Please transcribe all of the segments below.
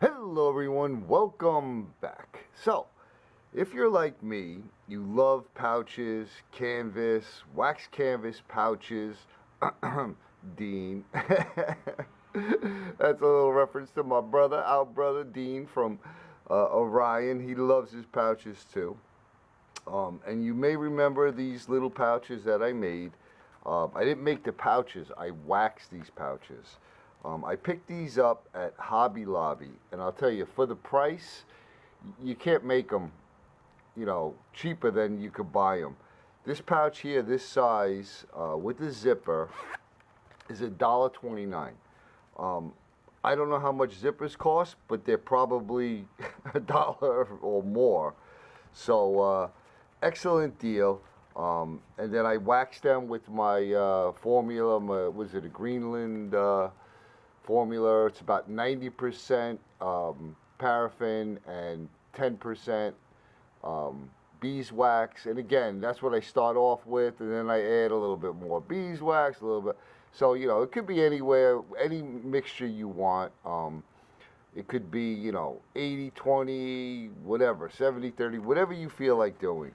Hello everyone, welcome back. So, if you're like me, you love pouches, canvas, wax canvas pouches, Dean. That's a little reference to my brother, our brother Dean from Orion. He loves his pouches too. And you may remember these little pouches that I made. I didn't make the pouches, I waxed these pouches. I picked these up at Hobby Lobby, and I'll tell you, for the price, you can't make them, cheaper than you could buy them. This pouch here, this size, with the zipper, is $1.29. I don't know how much zippers cost, but they're probably $1 or more. So, excellent deal. And then I waxed them with my formula. Was it a Greenland formula? It's about 90% paraffin and 10% beeswax. And again, that's what I start off with, and then I add a little bit more beeswax, a little bit. So, it could be anywhere, any mixture you want. It could be, 80-20, whatever, 70-30, whatever you feel like doing.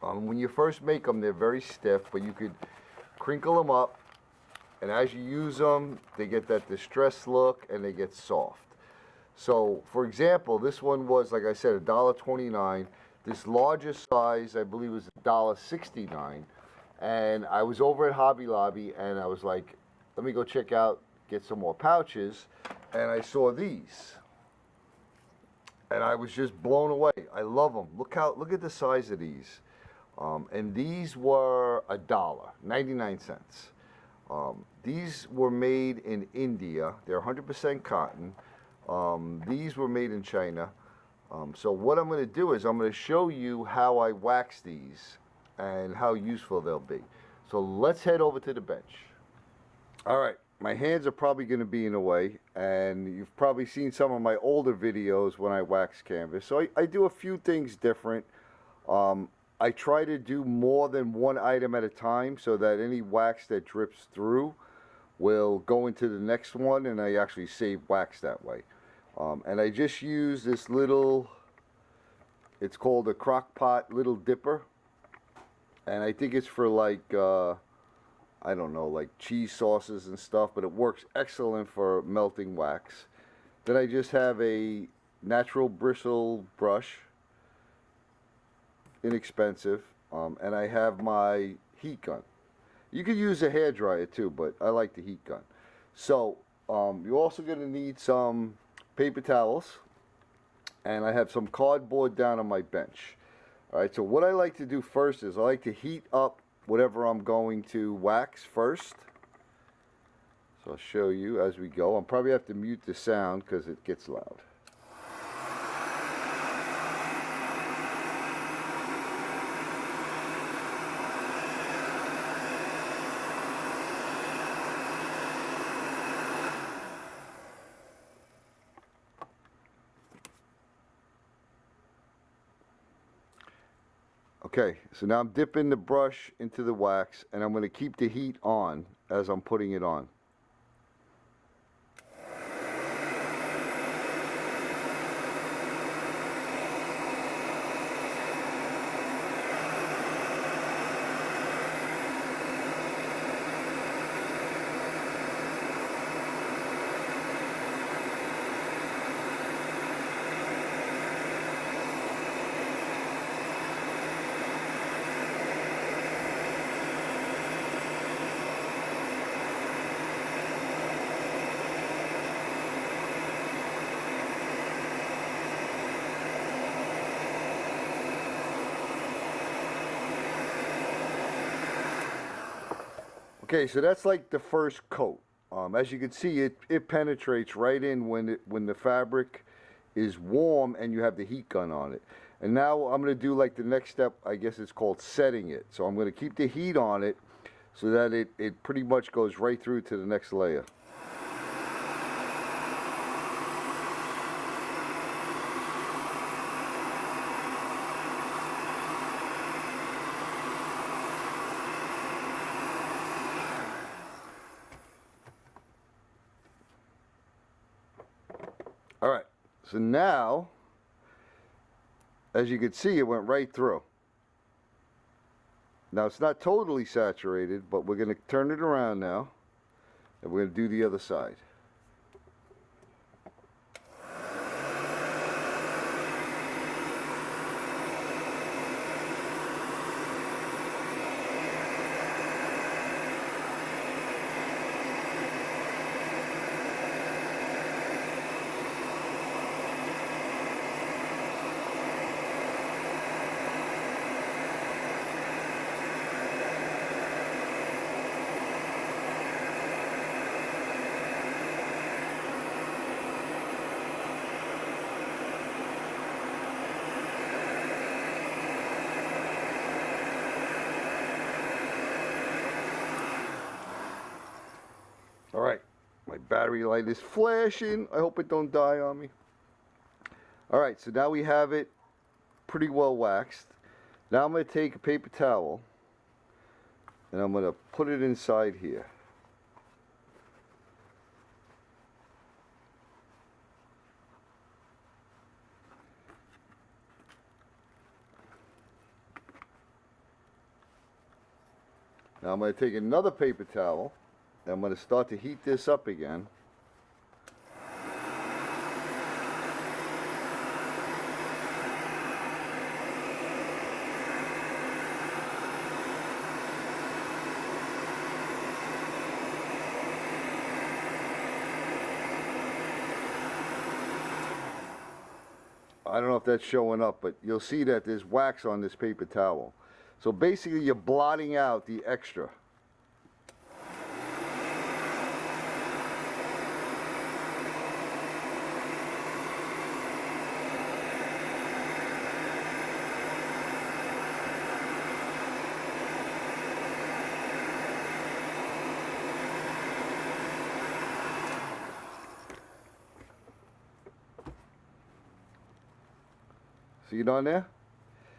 When you first make them, they're very stiff, but you could crinkle them up, and as you use them, they get that distressed look, and they get soft. So, for example, this one was, like I said, $1.29. This larger size, I believe, was $1.69. And I was over at Hobby Lobby, and I was like, let me go check out, get some more pouches. And I saw these. And I was just blown away. I love them. Look at the size of these. And these were $1.99. These were made in India. They're 100% cotton. These were made in China. So what I'm going to do is I'm going to show you how I wax these and how useful they'll be. So let's head over to the bench. All right, my hands are probably going to be in the way, and you've probably seen some of my older videos when I wax canvas. So I do a few things different. I try to do more than one item at a time so that any wax that drips through will go into the next one, and I actually save wax that way. And I just use this little, it's called a crock pot little dipper. And I think it's for like, I don't know, like cheese sauces and stuff, but it works excellent for melting wax. Then I just have a natural bristle brush, inexpensive, and I have my heat gun. You could use a hairdryer too, but I like the heat gun. So you're also going to need some paper towels, and I have some cardboard down on my bench. Alright, so what I like to do first is I like to heat up whatever I'm going to wax first. So I'll show you as we go. I'll probably have to mute the sound because it gets loud. Okay, so now I'm dipping the brush into the wax, and I'm going to keep the heat on as I'm putting it on. Okay, so that's like the first coat. As you can see, it penetrates right in when the fabric is warm and you have the heat gun on it. And now I'm going to do like the next step, I guess it's called setting it. So I'm going to keep the heat on it so that it pretty much goes right through to the next layer. So now, as you can see, it went right through. Now it's not totally saturated, but we're going to turn it around now, and we're going to do the other side. All right, my battery light is flashing. I hope it don't die on me. All right, so now we have it pretty well waxed. Now I'm going to take a paper towel and I'm going to put it inside here. Now I'm going to take another paper towel. I'm going to start to heat this up again. I don't know if that's showing up, but you'll see that there's wax on this paper towel. So basically you're blotting out the extra. See it on there?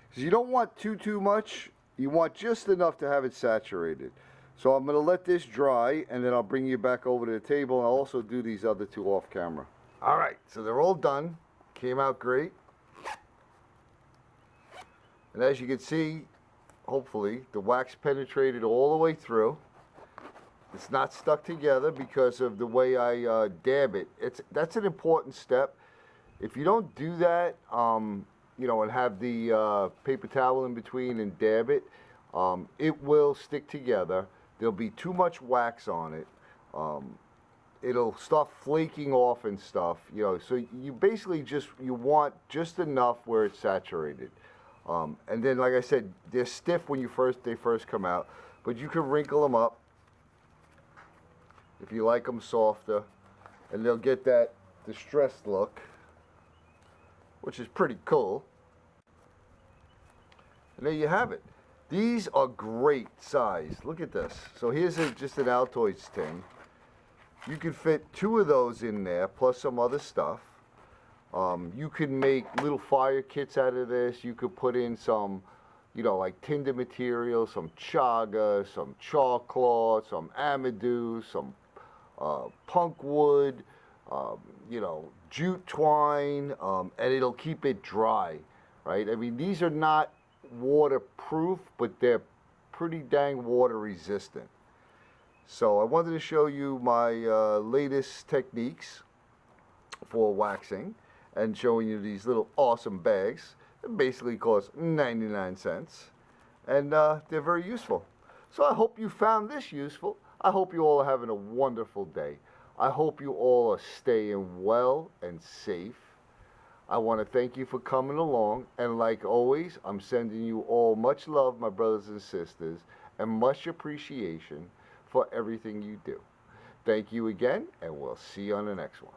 Because you don't want too much. You want just enough to have it saturated. So I'm going to let this dry, and then I'll bring you back over to the table, and I'll also do these other two off camera. All right, so they're all done. Came out great. And as you can see, hopefully, the wax penetrated all the way through. It's not stuck together because of the way I dab it. That's an important step. If you don't do that, you know, and have the paper towel in between and dab it, it will stick together. There'll be too much wax on it. It'll start flaking off and stuff, you know, so you basically you want just enough where it's saturated. And then, like I said, they're stiff when they first come out, but you can wrinkle them up if you like them softer, and they'll get that distressed look, which is pretty cool. And there you have it. These are great size. Look at this. So here's just an Altoids tin. You could fit 2 of those in there, plus some other stuff. You can make little fire kits out of this. You could put in some, you know, like tinder material, some chaga, some chaw cloth, some amadou, some punk wood, you know, jute twine, and it'll keep it dry, right? I mean, these are not waterproof, but they're pretty dang water resistant. So I wanted to show you my latest techniques for waxing and showing you these little awesome bags. They basically cost 99 cents, and they're very useful. So I hope you found this useful. I hope you all are having a wonderful day. I hope you all are staying well and safe. I want to thank you for coming along, and like always, I'm sending you all much love, my brothers and sisters, and much appreciation for everything you do. Thank you again, and we'll see you on the next one.